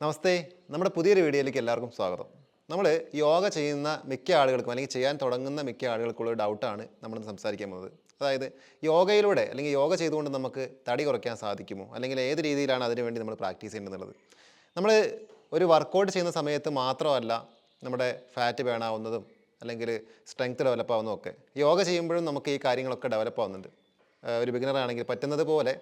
നമസ്തേ. നമ്മുടെ പുതിയൊരു വീഡിയോയിലേക്ക് എല്ലാവർക്കും സ്വാഗതം. നമ്മൾ യോഗ ചെയ്യുന്ന മിക്ക ആളുകൾക്കും അല്ലെങ്കിൽ ചെയ്യാൻ തുടങ്ങുന്ന മിക്ക ആളുകൾക്കുള്ള ഒരു ഡൗട്ടാണ് നമ്മളിന്ന് സംസാരിക്കാൻ പോകുന്നത്. അതായത് യോഗയിലൂടെ അല്ലെങ്കിൽ യോഗ ചെയ്തുകൊണ്ട് നമുക്ക് തടി കുറയ്ക്കാൻ സാധിക്കുമോ? അല്ലെങ്കിൽ ഏത് രീതിയിലാണ് അതിനു വേണ്ടി നമ്മൾ പ്രാക്ടീസ് ചെയ്യേണ്ടതെന്നുള്ളത്. നമ്മൾ ഒരു വർക്കൗട്ട് ചെയ്യുന്ന സമയത്ത് മാത്രമല്ല നമ്മുടെ ഫാറ്റ് ബേൺ ആവുന്നതും അല്ലെങ്കിൽ സ്ട്രെങ്ത് ഡെവലപ്പ് ആവുന്നതും ഒക്കെ. യോഗ ചെയ്യുമ്പോഴും നമുക്ക് ഈ കാര്യങ്ങളൊക്കെ ഡെവലപ്പ് ആവുന്നുണ്ട്. ഒരു ബിഗിനർ ആണെങ്കിൽ പറ്റുന്നത് പോലെ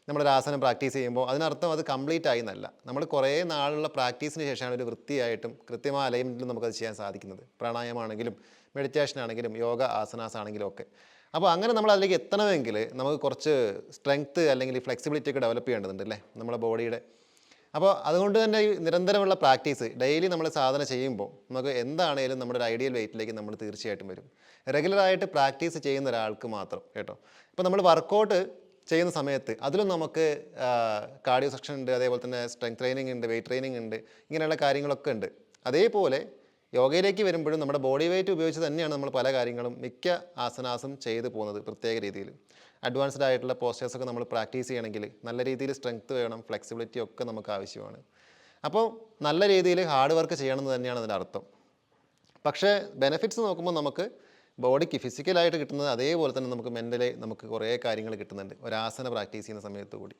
നമ്മളൊരു ആസനം പ്രാക്ടീസ് ചെയ്യുമ്പോൾ അതിനർത്ഥം അത് കംപ്ലീറ്റ് ആയി എന്നല്ല. നമ്മൾ കുറേ നാളുള്ള പ്രാക്ടീസിന് ശേഷമാണ് ഒരു വൃത്തിയായിട്ടും കൃത്യമായ അലൈൻമെൻറ്റിലും നമുക്കത് ചെയ്യാൻ സാധിക്കുന്നത്. പ്രാണായാമമാണെങ്കിലും മെഡിറ്റേഷൻ ആണെങ്കിലും യോഗ ആസനാസ് ആണെങ്കിലും ഒക്കെ. അപ്പോൾ അങ്ങനെ നമ്മൾ അതിലേക്ക് എത്തണമെങ്കിൽ നമുക്ക് കുറച്ച് സ്ട്രെങ്ത്ത് അല്ലെങ്കിൽ ഫ്ലെക്സിബിലിറ്റി ഒക്കെ ഡെവലപ്പ് ചെയ്യേണ്ടതുണ്ട് അല്ലേ നമ്മുടെ ബോഡിയുടെ. അപ്പോൾ അതുകൊണ്ട് തന്നെ ഈ നിരന്തരമുള്ള പ്രാക്ടീസ് ഡെയിലി നമ്മൾ സാധന ചെയ്യുമ്പോൾ നമുക്ക് എന്താണേലും നമ്മുടെ ഒരു ഐഡിയൽ വെയിറ്റിലേക്ക് നമ്മൾ തീർച്ചയായിട്ടും വരും. റെഗുലറായിട്ട് പ്രാക്ടീസ് ചെയ്യുന്ന ഒരാൾക്ക് മാത്രം കേട്ടോ. ഇപ്പോൾ നമ്മൾ വർക്കൗട്ട് ചെയ്യുന്ന സമയത്ത് അതിലും നമുക്ക് കാർഡിയോ സെക്ഷൻ ഉണ്ട്, അതേപോലെ തന്നെ സ്ട്രെങ്ത് ട്രെയിനിങ് ഉണ്ട്, വെയിറ്റ് ട്രെയിനിങ് ഉണ്ട്, ഇങ്ങനെയുള്ള കാര്യങ്ങളൊക്കെ ഉണ്ട്. അതേപോലെ യോഗയിലേക്ക് വരുമ്പോഴും നമ്മുടെ ബോഡി വെയിറ്റ് ഉപയോഗിച്ച് തന്നെയാണ് നമ്മൾ പല കാര്യങ്ങളും മിക്ക ആസനാസും ചെയ്തു പോകുന്നത് പ്രത്യേക രീതിയിൽ. അഡ്വാൻസ്ഡ് ആയിട്ടുള്ള പോസ്റ്റേഴ്സൊക്കെ നമ്മൾ പ്രാക്ടീസ് ചെയ്യണമെങ്കിൽ നല്ല രീതിയിൽ സ്ട്രെങ്ത് വേണം, ഫ്ലെക്സിബിലിറ്റി ഒക്കെ നമുക്ക് ആവശ്യമാണ്. അപ്പോൾ നല്ല രീതിയിൽ ഹാർഡ് വർക്ക് ചെയ്യണമെന്ന് തന്നെയാണ് അതിൻ്റെ അർത്ഥം. പക്ഷേ ബെനിഫിറ്റ്സ് നോക്കുമ്പോൾ നമുക്ക് ബോഡിക്ക് ഫിസിക്കലായിട്ട് കിട്ടുന്നത് അതേപോലെ തന്നെ നമുക്ക് മെൻ്റലി നമുക്ക് കുറേ കാര്യങ്ങൾ കിട്ടുന്നുണ്ട് ഒരാസന പ്രാക്ടീസ് ചെയ്യുന്ന സമയത്ത് കൂടി.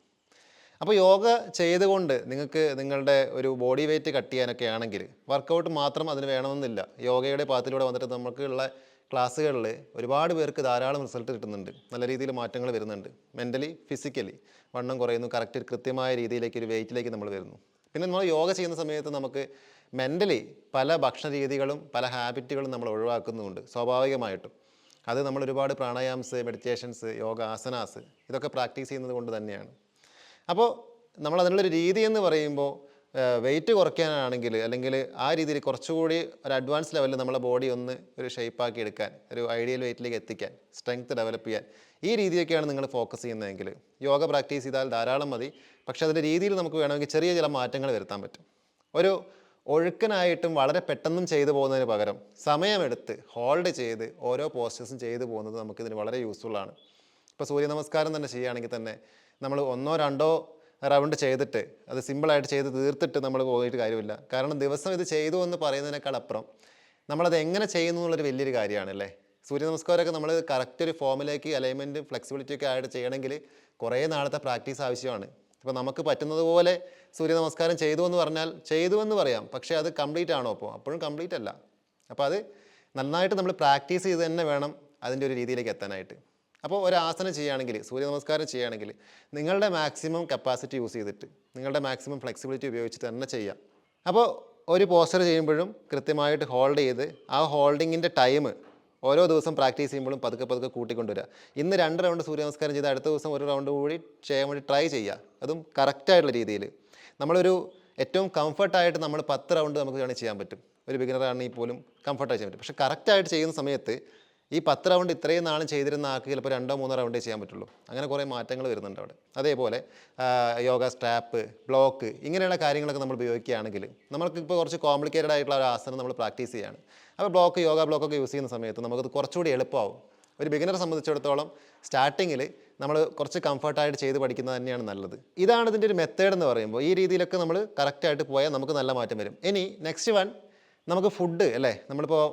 അപ്പോൾ യോഗ ചെയ്തുകൊണ്ട് നിങ്ങൾക്ക് നിങ്ങളുടെ ഒരു ബോഡി വെയിറ്റ് കട്ട് ചെയ്യാനൊക്കെ ആണെങ്കിൽ വർക്കൗട്ട് മാത്രം അതിന് വേണമെന്നില്ല. യോഗയുടെ പാത്തിലൂടെ വന്നിട്ട് നമുക്കുള്ള ക്ലാസ്സുകളിൽ ഒരുപാട് പേർക്ക് ധാരാളം റിസൾട്ട് കിട്ടുന്നുണ്ട്, നല്ല രീതിയിൽ മാറ്റങ്ങൾ വരുന്നുണ്ട്. മെൻ്റലി ഫിസിക്കലി വണ്ണം കുറയുന്നു, കറക്റ്റ് കൃത്യമായ രീതിയിലേക്ക് ഒരു വെയിറ്റിലേക്ക് നമ്മൾ വരുന്നു. പിന്നെ നമ്മൾ യോഗ ചെയ്യുന്ന സമയത്ത് നമുക്ക് മെൻ്റലി പല ഭക്ഷണ രീതികളും പല ഹാബിറ്റുകളും നമ്മൾ ഒഴിവാക്കുന്നുമുണ്ട് സ്വാഭാവികമായിട്ടും. അത് നമ്മൾ ഒരുപാട് പ്രാണായാംസ്, മെഡിറ്റേഷൻസ്, യോഗ ആസനാസ് ഇതൊക്കെ പ്രാക്ടീസ് ചെയ്യുന്നത് കൊണ്ട് തന്നെയാണ്. അപ്പോൾ നമ്മൾ അതിനുള്ളൊരു രീതി എന്ന് പറയുമ്പോൾ വെയിറ്റ് കുറയ്ക്കാനാണെങ്കിൽ അല്ലെങ്കിൽ ആ രീതിയിൽ കുറച്ചുകൂടി ഒരു അഡ്വാൻസ് ലെവലിൽ നമ്മളെ ബോഡി ഒന്ന് ഒരു ഷേപ്പാക്കി എടുക്കാൻ, ഒരു ഐഡിയൽ വെയിറ്റിലേക്ക് എത്തിക്കാൻ, സ്ട്രെങ്ത് ഡെവലപ്പ് ചെയ്യാൻ ഈ രീതിയൊക്കെയാണ് നിങ്ങൾ ഫോക്കസ് ചെയ്യുന്നതെങ്കിൽ യോഗ പ്രാക്ടീസ് ചെയ്താൽ ധാരാളം മതി. പക്ഷേ അതിൻ്റെ രീതിയിൽ നമുക്ക് വേണമെങ്കിൽ ചെറിയ ചില മാറ്റങ്ങൾ വരുത്താൻ പറ്റും. ഒരു ഒഴുക്കനായിട്ടും വളരെ പെട്ടെന്നും ചെയ്തു പോകുന്നതിന് പകരം സമയമെടുത്ത് ഹോൾഡ് ചെയ്ത് ഓരോ പോസ്റ്റേഴ്സും ചെയ്തു പോകുന്നത് നമുക്കിതിന് വളരെ യൂസ്ഫുള്ളാണ്. ഇപ്പോൾ സൂര്യ നമസ്കാരം തന്നെ ചെയ്യുകയാണെങ്കിൽ തന്നെ നമ്മൾ ഒന്നോ രണ്ടോ റൗണ്ട് ചെയ്തിട്ട് അത് സിമ്പിളായിട്ട് ചെയ്ത് തീർത്തിട്ട് നമ്മൾ പോയിട്ട് കാര്യമില്ല. കാരണം ദിവസം ഇത് ചെയ്തു എന്ന് പറയുന്നതിനേക്കാൾ അപ്പുറം നമ്മളത് എങ്ങനെ ചെയ്യുന്നു എന്നുള്ളൊരു വലിയൊരു കാര്യമാണല്ലേ. സൂര്യ നമസ്കാരമൊക്കെ നമ്മൾ കറക്റ്റ് ഒരു ഫോമിലേക്ക് അലൈൻമെൻറ്റ് ഫ്ലെക്സിബിലിറ്റി ഒക്കെ ആയിട്ട് ചെയ്യണമെങ്കിൽ കുറേ നാളത്തെ പ്രാക്ടീസ് ആവശ്യമാണ്. ഇപ്പോൾ നമുക്ക് പറ്റുന്നത് പോലെ സൂര്യ നമസ്കാരം ചെയ്തു എന്ന് പറഞ്ഞാൽ ചെയ്തു എന്ന് പറയാം, പക്ഷേ അത് കംപ്ലീറ്റ് ആണോ? അപ്പോഴും കംപ്ലീറ്റ് അല്ല. അപ്പോൾ അത് നന്നായിട്ട് നമ്മൾ പ്രാക്ടീസ് ചെയ്ത് തന്നെ വേണം അതിൻ്റെ ഒരു രീതിയിലേക്ക് എത്താനായിട്ട്. അപ്പോൾ ഒരു ആസനം ചെയ്യുകയാണെങ്കിൽ, സൂര്യ നമസ്കാരം ചെയ്യുകയാണെങ്കിൽ നിങ്ങളുടെ മാക്സിമം കപ്പാസിറ്റി യൂസ് ചെയ്തിട്ട് നിങ്ങളുടെ മാക്സിമം ഫ്ലെക്സിബിലിറ്റി ഉപയോഗിച്ചിട്ട് തന്നെ ചെയ്യാം. അപ്പോൾ ഒരു പോസ്റ്റർ ചെയ്യുമ്പോഴും കൃത്യമായിട്ട് ഹോൾഡ് ചെയ്ത് ആ ഹോൾഡിങ്ങിൻ്റെ ടൈം ഓരോ ദിവസം പ്രാക്ടീസ് ചെയ്യുമ്പോഴും പതുക്കെ പതുക്കെ കൂട്ടിക്കൊണ്ടുവരിക. ഇന്ന് 2 റൗണ്ട് സൂര്യ നമസ്കാരം ചെയ്ത് അടുത്ത ദിവസം ഒരു റൗണ്ട് കൂടി ചെയ്യാൻ വേണ്ടി ട്രൈ ചെയ്യുക. അതും കറക്റ്റായിട്ടുള്ള രീതിയിൽ നമ്മളൊരു ഏറ്റവും കംഫർട്ടായിട്ട് നമ്മൾ 10 റൗണ്ട് നമുക്ക് വേണമെങ്കിൽ ചെയ്യാൻ പറ്റും. ഒരു ബിഗിനറാണെങ്കിൽ പോലും കംഫർട്ടായി ചെയ്യാൻ പറ്റും. പക്ഷേ കറക്റ്റായിട്ട് ചെയ്യുന്ന സമയത്ത് ഈ 10 റൗണ്ട് ഇത്രയും നാളും ചെയ്തിരുന്ന ആൾക്ക് ചിലപ്പോൾ 2-3 റൗണ്ടേ ചെയ്യാൻ പറ്റുള്ളൂ. അങ്ങനെ കുറേ മാറ്റങ്ങൾ വരുന്നുണ്ട് അവിടെ. അതേപോലെ യോഗ സ്ട്രാപ്പ്, ബ്ലോക്ക് ഇങ്ങനെയുള്ള കാര്യങ്ങളൊക്കെ നമ്മൾ ഉപയോഗിക്കുകയാണെങ്കിൽ നമ്മൾക്കിപ്പോൾ കുറച്ച് കോംപ്ലിക്കേറ്റഡ് ആയിട്ടുള്ള ഒരു ആസനം നമ്മൾ പ്രാക്ടീസ് ചെയ്യുകയാണ്. അപ്പോൾ യോഗ ബ്ലോക്കൊക്കെ യൂസ് ചെയ്യുന്ന സമയത്ത് നമുക്കത് കുറച്ചുകൂടി എളുപ്പമാവും. ഒരു ബിഗിനറെ സംബന്ധിച്ചിടത്തോളം സ്റ്റാർട്ടിങ്ങിൽ നമ്മൾ കുറച്ച് കംഫർട്ടായിട്ട് ചെയ്ത് പഠിക്കുന്നത് തന്നെയാണ് നല്ലത്. ഇതാണ് ഇതിൻ്റെ ഒരു മെത്തേഡ് എന്ന് പറയുമ്പോൾ. ഈ രീതിയിലൊക്കെ നമ്മൾ കറക്റ്റായിട്ട് പോയാൽ നമുക്ക് നല്ല മാറ്റം വരും. ഇനി നെക്സ്റ്റ് വൺ നമുക്ക് ഫുഡ് അല്ലേ. നമ്മളിപ്പോൾ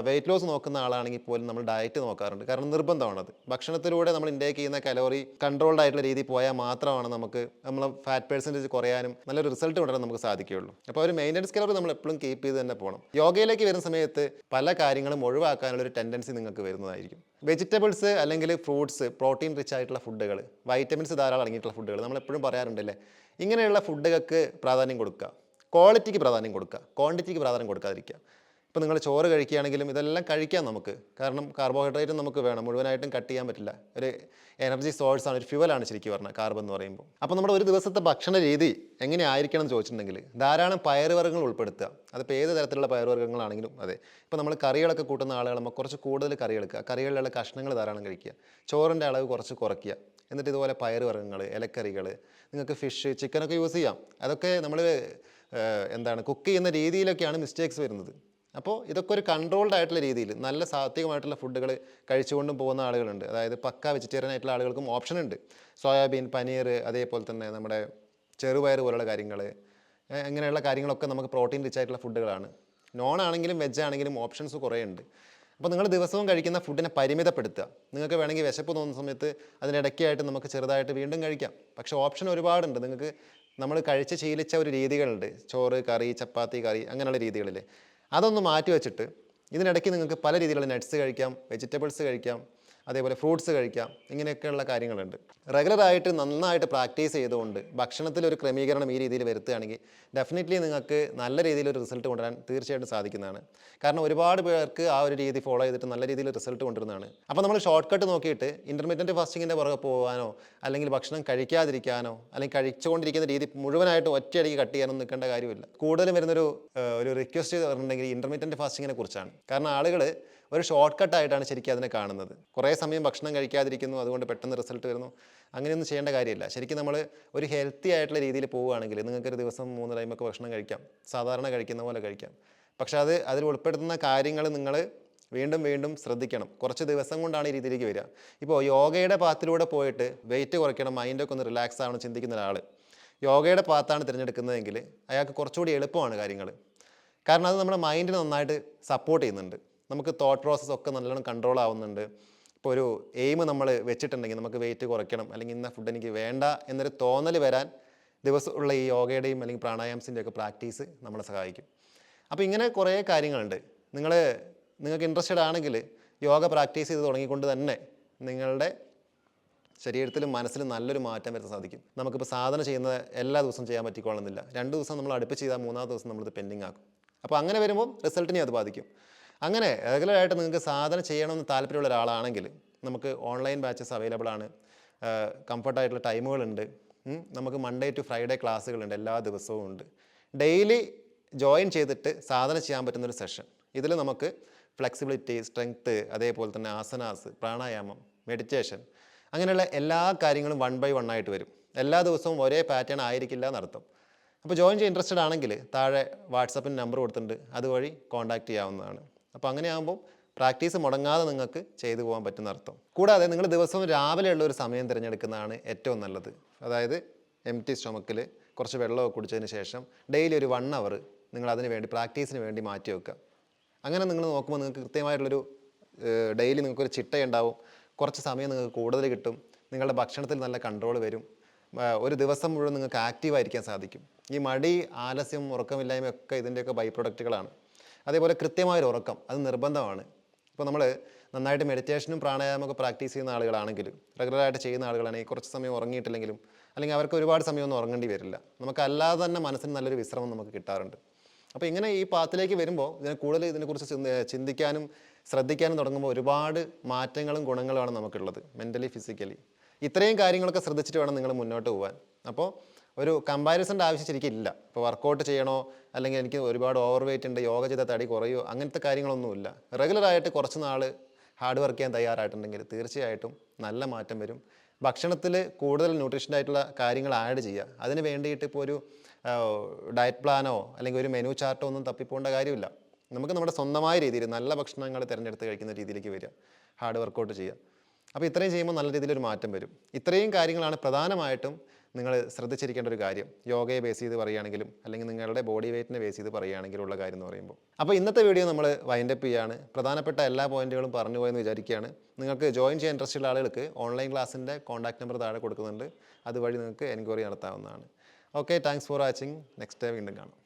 വെയിറ്റ് ലോസ് നോക്കുന്ന ആളാണെങ്കിൽ പോലും നമ്മൾ ഡയറ്റ് നോക്കാറുണ്ട്. കാരണം നിർബന്ധമാണത്. ഭക്ഷണത്തിലൂടെ നമ്മൾ ഇൻടേക്ക് ചെയ്യുന്ന കലോറി കൺട്രോൾഡ് ആയിട്ടുള്ള രീതിയിൽ പോയാൽ മാത്രമാണ് നമുക്ക് നമ്മൾ ഫാറ്റ് പെർസെൻറ്റേജ് കുറയാനും നല്ലൊരു റിസൾട്ട് കൊണ്ടുവരാൻ നമുക്ക് സാധിക്കുകയുള്ളൂ. അപ്പോൾ ഒരു മെയിൻ്റനൻസ് കലോറി നമ്മൾ എപ്പോഴും കീപ്പ് ചെയ്ത് തന്നെ പോകണം. യോഗയിലേക്ക് വരുന്ന സമയത്ത് പല കാര്യങ്ങളും ഒഴിവാക്കാനുള്ളൊരു ടെൻഡൻസി നിങ്ങൾക്ക് വരുന്നതായിരിക്കും. വെജിറ്റബിൾസ് അല്ലെങ്കിൽ ഫ്രൂട്ട്സ്, പ്രോട്ടീൻ റിച്ച് ആയിട്ടുള്ള ഫുഡുകൾ, വൈറ്റമിൻസ് ധാരാളം അടങ്ങിയിട്ടുള്ള ഫുഡുകൾ നമ്മൾ എപ്പോഴും പറയാറുണ്ടല്ലേ. ഇങ്ങനെയുള്ള ഫുഡുകൾക്ക് പ്രാധാന്യം കൊടുക്കുക, ക്വാളിറ്റിക്ക് പ്രാധാന്യം കൊടുക്കുക, ക്വാണ്ടിറ്റിക്ക് പ്രാധാന്യം കൊടുക്കാതിരിക്കുക. ഇപ്പോൾ നിങ്ങൾ ചോറ് കഴിക്കുകയാണെങ്കിലും ഇതെല്ലാം കഴിക്കാം നമുക്ക്. കാരണം കാർബോഹൈഡ്രേറ്റും നമുക്ക് വേണം, മുഴുവനായിട്ടും കട്ട് ചെയ്യാൻ പറ്റില്ല. ഒരു എനർജി സോഴ്സാണ്, ഒരു ഫ്യുവലാണ് ശരിക്കും പറഞ്ഞാൽ കാർബൺ എന്ന് പറയുമ്പോൾ. അപ്പോൾ നമ്മുടെ ഒരു ദിവസത്തെ ഭക്ഷണ രീതി എങ്ങനെ ആയിരിക്കണം എന്ന് ചോദിച്ചിട്ടുണ്ടെങ്കിൽ ധാരാളം പയറുവർഗ്ഗങ്ങൾ ഉൾപ്പെടുത്തുക. അതിപ്പോൾ ഏത് തരത്തിലുള്ള പയറുവർഗ്ഗങ്ങളാണെങ്കിലും അതെ. ഇപ്പോൾ നമ്മൾ കറികളൊക്കെ കൂട്ടുന്ന ആളുകളാകുമ്പോൾ കുറച്ച് കൂടുതൽ കറി എടുക്കുക, കറികളിലുള്ള കഷ്ണങ്ങൾ ധാരാളം കഴിക്കുക, ചോറിൻ്റെ അളവ് കുറച്ച് കുറയ്ക്കുക. എന്നിട്ട് ഇതുപോലെ പയറുവർഗ്ഗങ്ങൾ, ഇലക്കറികൾ, നിങ്ങൾക്ക് ഫിഷ്, ചിക്കനൊക്കെ യൂസ് ചെയ്യാം. അതൊക്കെ നമ്മൾ കുക്ക് ചെയ്യുന്ന രീതിയിലൊക്കെയാണ് മിസ്റ്റേക്സ് വരുന്നത്. അപ്പോൾ ഇതൊക്കെ ഒരു കൺട്രോൾഡ് ആയിട്ടുള്ള രീതിയിൽ നല്ല സാത്വികമായിട്ടുള്ള ഫുഡുകൾ കഴിച്ചുകൊണ്ടും പോകുന്ന ആളുകളുണ്ട്. അതായത് പക്ക വെജിറ്റേറിയൻ ആയിട്ടുള്ള ആളുകൾക്കും ഓപ്ഷൻ ഉണ്ട്. സോയാബീൻ, പനീർ, അതേപോലെ തന്നെ നമ്മുടെ ചെറുപയർ പോലുള്ള കാര്യങ്ങൾ, ഇങ്ങനെയുള്ള കാര്യങ്ങളൊക്കെ നമുക്ക് പ്രോട്ടീൻ റിച്ച് ആയിട്ടുള്ള ഫുഡുകളാണ്. നോൺ ആണെങ്കിലും വെജ് ആണെങ്കിലും ഓപ്ഷൻസ് കുറേ ഉണ്ട്. അപ്പോൾ നിങ്ങൾ ദിവസവും കഴിക്കുന്ന ഫുഡിനെ പരിമിതപ്പെടുത്തുക. നിങ്ങൾക്ക് വേണമെങ്കിൽ വിശപ്പ് തോന്നുന്ന സമയത്ത് അതിനിടയ്ക്കായിട്ട് നമുക്ക് ചെറുതായിട്ട് വീണ്ടും കഴിക്കാം. പക്ഷേ ഓപ്ഷൻ ഒരുപാടുണ്ട്. നിങ്ങൾക്ക് നമ്മൾ കഴിച്ച് ശീലിച്ച ഒരു രീതികളുണ്ട്. ചോറ്, കറി, ചപ്പാത്തി, കറി അങ്ങനെയുള്ള രീതികളിൽ അതൊന്ന് മാറ്റി വെച്ചിട്ട് ഇതിനിടയ്ക്ക് നിങ്ങൾക്ക് പല രീതിയിലുള്ള നട്ട്സ് കഴിക്കാം, വെജിറ്റബിൾസ് കഴിക്കാം, അതേപോലെ ഫ്രൂട്ട്സ് കഴിക്കാം. ഇങ്ങനെയൊക്കെയുള്ള കാര്യങ്ങളുണ്ട്. റെഗുലറായിട്ട് നന്നായിട്ട് പ്രാക്ടീസ് ചെയ്തുകൊണ്ട് ഭക്ഷണത്തിലൊരു ക്രമീകരണം ഈ രീതിയിൽ വരുത്തുകയാണെങ്കിൽ ഡെഫിനറ്റ്ലി നിങ്ങൾക്ക് നല്ല രീതിയിലൊരു റിസൾട്ട് കൊണ്ടുവരാൻ തീർച്ചയായിട്ടും സാധിക്കുന്നതാണ്. കാരണം ഒരുപാട് പേർക്ക് ആ ഒരു രീതി ഫോളോ ചെയ്തിട്ട് നല്ല രീതിയിൽ റിസൾട്ട് കൊണ്ടുവരുന്നതാണ്. അപ്പോൾ നമ്മൾ ഷോർട്ട് കട്ട് നോക്കിയിട്ട് ഇൻ്റർമീഡിയറ്റ് ഫാസ്റ്റിങ്ങിൻ്റെ പുറകെ പോകാനോ അല്ലെങ്കിൽ ഭക്ഷണം കഴിക്കാതിരിക്കാനോ അല്ലെങ്കിൽ കഴിച്ചുകൊണ്ടിരിക്കുന്ന രീതി മുഴുവനായിട്ട് ഒറ്റയടിക്ക് കട്ട് ചെയ്യാനോ നിൽക്കേണ്ട കാര്യമില്ല. കൂടുതലും വരുന്നൊരു റിക്വസ്റ്റ് പറഞ്ഞിട്ടുണ്ടെങ്കിൽ ഇൻ്റർമീഡിയറ്റ് ഫാസ്റ്റിങ്ങിനെ കുറിച്ചാണ്. കാരണം ആളുകൾ ഒരു ഷോർട്ട് കട്ടായിട്ടാണ് ശരിക്കും അതിനെ കാണുന്നത്. കുറേ സമയം ഭക്ഷണം കഴിക്കാതിരിക്കുന്നു, അതുകൊണ്ട് പെട്ടെന്ന് റിസൾട്ട് വരുന്നു. അങ്ങനെയൊന്നും ചെയ്യേണ്ട കാര്യമില്ല. ശരിക്കും നമ്മൾ ഒരു ഹെൽത്തി ആയിട്ടുള്ള രീതിയിൽ പോവുകയാണെങ്കിൽ നിങ്ങൾക്കൊരു ദിവസം 3 ടൈമൊക്കെ ഭക്ഷണം കഴിക്കാം, സാധാരണ കഴിക്കുന്ന പോലെ കഴിക്കാം. പക്ഷേ അതിൽ ഉൾപ്പെടുത്തുന്ന കാര്യങ്ങൾ നിങ്ങൾ വീണ്ടും വീണ്ടും ശ്രദ്ധിക്കണം. കുറച്ച് ദിവസം കൊണ്ടാണ് ഈ രീതിയിലേക്ക് വരിക. ഇപ്പോൾ യോഗയുടെ പാത്തിലൂടെ പോയിട്ട് വെയിറ്റ് കുറയ്ക്കണം, മൈൻഡൊക്കെ ഒന്ന് റിലാക്സ് ആവണം ചിന്തിക്കുന്ന ഒരാൾ യോഗയുടെ പാത്താണ് തിരഞ്ഞെടുക്കുന്നതെങ്കിൽ അയാൾക്ക് കുറച്ചുകൂടി എളുപ്പമാണ് കാര്യങ്ങൾ. കാരണം അത് നമ്മുടെ മൈൻഡിനെ നന്നായിട്ട് സപ്പോർട്ട് ചെയ്യുന്നുണ്ട്. നമുക്ക് തോട്ട് പ്രോസസ്സ് ഒക്കെ നല്ലോണം കൺട്രോൾ ആവുന്നുണ്ട്. ഇപ്പോൾ ഒരു എയിം നമ്മൾ വെച്ചിട്ടുണ്ടെങ്കിൽ നമുക്ക് വെയിറ്റ് കുറയ്ക്കണം അല്ലെങ്കിൽ ഇന്ന ഫുഡ് എനിക്ക് വേണ്ട എന്നൊരു തോന്നൽ വരാൻ ദിവസമുള്ള ഈ യോഗയുടെയും അല്ലെങ്കിൽ പ്രാണായാമത്തിൻ്റെയും ഒക്കെ പ്രാക്ടീസ് നമ്മളെ സഹായിക്കും. അപ്പോൾ ഇങ്ങനെ കുറേ കാര്യങ്ങളുണ്ട്. നിങ്ങൾക്ക് ഇൻട്രസ്റ്റഡ് ആണെങ്കിൽ യോഗ പ്രാക്ടീസ് ചെയ്ത് തുടങ്ങിക്കൊണ്ട് തന്നെ നിങ്ങളുടെ ശരീരത്തിലും മനസ്സിലും നല്ലൊരു മാറ്റം വരുത്താൻ സാധിക്കും. നമുക്കിപ്പോൾ സാധന ചെയ്യുന്നത് എല്ലാ ദിവസവും ചെയ്യാൻ പറ്റിക്കൊള്ളുന്നില്ല. 2 ദിവസം നമ്മൾ അടുപ്പിച്ച് ചെയ്താൽ 3-ാമത്തെ ദിവസം നമ്മളിത് പെൻഡിങ് ആക്കും. അപ്പോൾ അങ്ങനെ വരുമ്പോൾ റിസൾട്ടിനെ അത് ബാധിക്കും. അങ്ങനെ റെഗുലറായിട്ട് നിങ്ങൾക്ക് സാധന ചെയ്യണമെന്ന് താല്പര്യമുള്ള ഒരാളാണെങ്കിൽ നമുക്ക് ഓൺലൈൻ ബാച്ചസ് അവൈലബിൾ ആണ്. കംഫർട്ടായിട്ടുള്ള ടൈമുകളുണ്ട്. നമുക്ക് മൺഡേ ടു ഫ്രൈഡേ ക്ലാസ്സുകളുണ്ട്, എല്ലാ ദിവസവും ഉണ്ട്. ഡെയിലി ജോയിൻ ചെയ്തിട്ട് സാധന ചെയ്യാൻ പറ്റുന്നൊരു സെഷൻ. ഇതിൽ നമുക്ക് ഫ്ലെക്സിബിലിറ്റി, സ്ട്രെങ്ത്ത്, അതേപോലെ തന്നെ ആസനാസ്, പ്രാണായാമം, മെഡിറ്റേഷൻ അങ്ങനെയുള്ള എല്ലാ കാര്യങ്ങളും 1 by 1 ആയിട്ട് വരും. എല്ലാ ദിവസവും ഒരേ പാറ്റേൺ ആയിരിക്കില്ല എന്നർത്ഥം. അപ്പോൾ ജോയിൻ ചെയ്യാൻ ഇൻട്രസ്റ്റഡ് ആണെങ്കിൽ താഴെ വാട്സപ്പിന് നമ്പർ കൊടുത്തിട്ടുണ്ട്, അതുവഴി കോൺടാക്റ്റ് ചെയ്യാവുന്നതാണ്. അപ്പോൾ അങ്ങനെ ആകുമ്പോൾ പ്രാക്ടീസ് മുടങ്ങാതെ നിങ്ങൾക്ക് ചെയ്തു പോകാൻ പറ്റുന്ന അർത്ഥം. കൂടാതെ നിങ്ങൾ ദിവസവും രാവിലെയുള്ള ഒരു സമയം തിരഞ്ഞെടുക്കുന്നതാണ് ഏറ്റവും നല്ലത്. അതായത് എംപ്റ്റി സ്റ്റൊമക്കിൽ കുറച്ച് വെള്ളമൊക്കെ കുടിച്ചതിന് ശേഷം ഡെയിലി ഒരു 1 hour നിങ്ങൾ അതിന് വേണ്ടി പ്രാക്ടീസിന് വേണ്ടി മാറ്റി വെക്കുക. അങ്ങനെ നിങ്ങൾ നോക്കുമ്പോൾ നിങ്ങൾക്ക് കൃത്യമായിട്ടുള്ളൊരു ഡെയിലി നിങ്ങൾക്കൊരു ചിട്ടയുണ്ടാവും. കുറച്ച് സമയം നിങ്ങൾക്ക് കൂടുതൽ കിട്ടും. നിങ്ങളുടെ ഭക്ഷണത്തിൽ നല്ല കൺട്രോൾ വരും. ഒരു ദിവസം മുഴുവൻ നിങ്ങൾക്ക് ആക്റ്റീവായിരിക്കാൻ സാധിക്കും. ഈ മടി, ആലസ്യം, ഉറക്കമില്ലായ്മയൊക്കെ ഇതിൻ്റെയൊക്കെ ബൈ പ്രൊഡക്റ്റുകളാണ്. അതേപോലെ കൃത്യമായൊരു ഉറക്കം അത് നിർബന്ധമാണ്. ഇപ്പോൾ നമ്മൾ നന്നായിട്ട് മെഡിറ്റേഷനും പ്രാണായാമമൊക്കെ പ്രാക്ടീസ് ചെയ്യുന്ന ആളുകളാണെങ്കിലും റെഗുലറായിട്ട് ചെയ്യുന്ന ആളുകളാണെങ്കിൽ കുറച്ച് സമയം ഉറങ്ങിയിട്ടില്ലെങ്കിലും അല്ലെങ്കിൽ അവർക്ക് ഒരുപാട് സമയമൊന്നും ഉറങ്ങേണ്ടി വരില്ല. നമുക്കല്ലാതെ തന്നെ മനസ്സിന് നല്ലൊരു വിശ്രമം നമുക്ക് കിട്ടാറുണ്ട്. അപ്പോൾ ഇങ്ങനെ ഈ പാത്തിലേക്ക് വരുമ്പോൾ ഇതിനെക്കുറിച്ച് ചിന്തിക്കാനും ശ്രദ്ധിക്കാനും തുടങ്ങുമ്പോൾ ഒരുപാട് മാറ്റങ്ങളും ഗുണങ്ങളുമാണ് നമുക്കുള്ളത്, മെൻ്റലി, ഫിസിക്കലി. ഇത്രയും കാര്യങ്ങളൊക്കെ ശ്രദ്ധിച്ചിട്ട് വേണം നിങ്ങൾ മുന്നോട്ട് പോകാൻ. അപ്പോൾ ഒരു കമ്പാരിസൻ്റെ ആവശ്യം ശരിക്കും ഇല്ല. ഇപ്പോൾ വർക്കൗട്ട് ചെയ്യണോ അല്ലെങ്കിൽ എനിക്ക് ഒരുപാട് ഓവർ വെയിറ്റ് ഉണ്ട്, യോഗ ചെയ്താൽ തടി കുറയോ, അങ്ങനത്തെ കാര്യങ്ങളൊന്നുമില്ല. റെഗുലറായിട്ട് കുറച്ച് നാൾ ഹാർഡ് വർക്ക് ചെയ്യാൻ തയ്യാറായിട്ടുണ്ടെങ്കിൽ തീർച്ചയായിട്ടും നല്ല മാറ്റം വരും. ഭക്ഷണത്തിൽ കൂടുതൽ ന്യൂട്രീഷനായിട്ടുള്ള കാര്യങ്ങൾ ആഡ് ചെയ്യുക. അതിന് വേണ്ടിയിട്ട് ഇപ്പോൾ ഒരു ഡയറ്റ് പ്ലാനോ അല്ലെങ്കിൽ ഒരു മെനു ചാർട്ടോ ഒന്നും തപ്പിപ്പോകേണ്ട കാര്യമില്ല. നമുക്ക് നമ്മുടെ സ്വന്തമായ രീതിയിൽ നല്ല ഭക്ഷണങ്ങൾ തിരഞ്ഞെടുത്ത് കഴിക്കുന്ന രീതിയിലേക്ക് വരിക, ഹാർഡ് വർക്കൗട്ട് ചെയ്യുക. അപ്പോൾ ഇത്രയും ചെയ്യുമ്പോൾ നല്ല രീതിയിലൊരു മാറ്റം വരും. ഇത്രയും കാര്യങ്ങളാണ് പ്രധാനമായിട്ടും നിങ്ങൾ ശ്രദ്ധിച്ചിരിക്കേണ്ട ഒരു കാര്യം, യോഗയെ ബേസ് ചെയ്ത് പറയുകയാണെങ്കിലും അല്ലെങ്കിൽ നിങ്ങളുടെ ബോഡി വെയ്റ്റിനെ ബേസ് ചെയ്ത് പറയുകയാണെങ്കിലുള്ള കാര്യം എന്ന് പറയുമ്പോൾ. അപ്പോൾ ഇന്നത്തെ വീഡിയോ നമ്മൾ വൈൻഡപ്പ് ചെയ്യുകയാണ്. പ്രധാനപ്പെട്ട എല്ലാ പോയിന്റുകളും പറഞ്ഞു പോയെന്ന് വിചാരിക്കുകയാണ്. നിങ്ങൾക്ക് ജോയിൻ ചെയ്യാൻ ഇൻട്രസ്റ്റ് ഉള്ള ആളുകൾക്ക് ഓൺലൈൻ ക്ലാസ്സിൻ്റെ കോൺടാക്ട് നമ്പർ താഴെ കൊടുക്കുന്നുണ്ട്, അതുവഴി നിങ്ങൾക്ക് എൻക്വയറി നടത്താവുന്നതാണ്. Okay, thanks for watching. Next day വീണ്ടും കാണാം.